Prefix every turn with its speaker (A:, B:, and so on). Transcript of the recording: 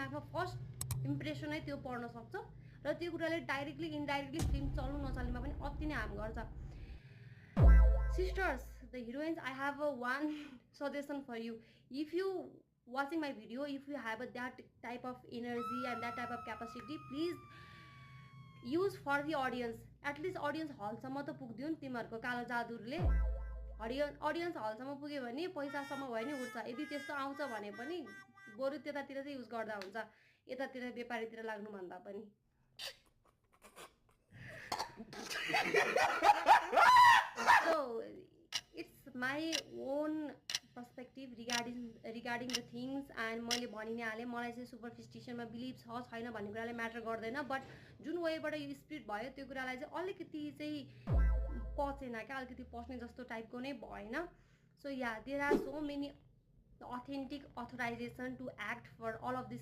A: दिमागमा first impression नै त्यो पढ्न सक्छ र त्यो कुराले डाइरेक्टली इनडाइरेक्टली फिल्म चल्नु नचल्नुमा पनि अति नै हार्म गर्छ sisters the heroines I have a one suggestion for you if you watching my video if you have that type of energy and that type of capacity please use for the audience at least audience hall सम्म त पुग्दियो नि तिमीहरुको कालो जादुले audience hall सम्म पुग्यो भने पैसा सम्म भयो नि उड्छ यदि त्यस्तो आउँछ भने पनि बरु त्यतातिर चाहिँ युज गर्दा हुन्छ यतातिर व्यापारीतिर लाग्नु भन्दा पनि so it's my own perspective regarding the things and मैले भनि नै हाले मलाई चाहिँ सुपरफिस्टिसनमा बिलिभ छ छैन भन्ने कुराले म्याटर गर्दैन बट जुन वेबाट यो स्पिड भयो त्यो कुरालाई चाहिँ अलिकति चाहिँ पचेन क्या अलिकति पस्ने जस्तो टाइपको नै भएन so yeah there are so many authentic authorization to act for all of these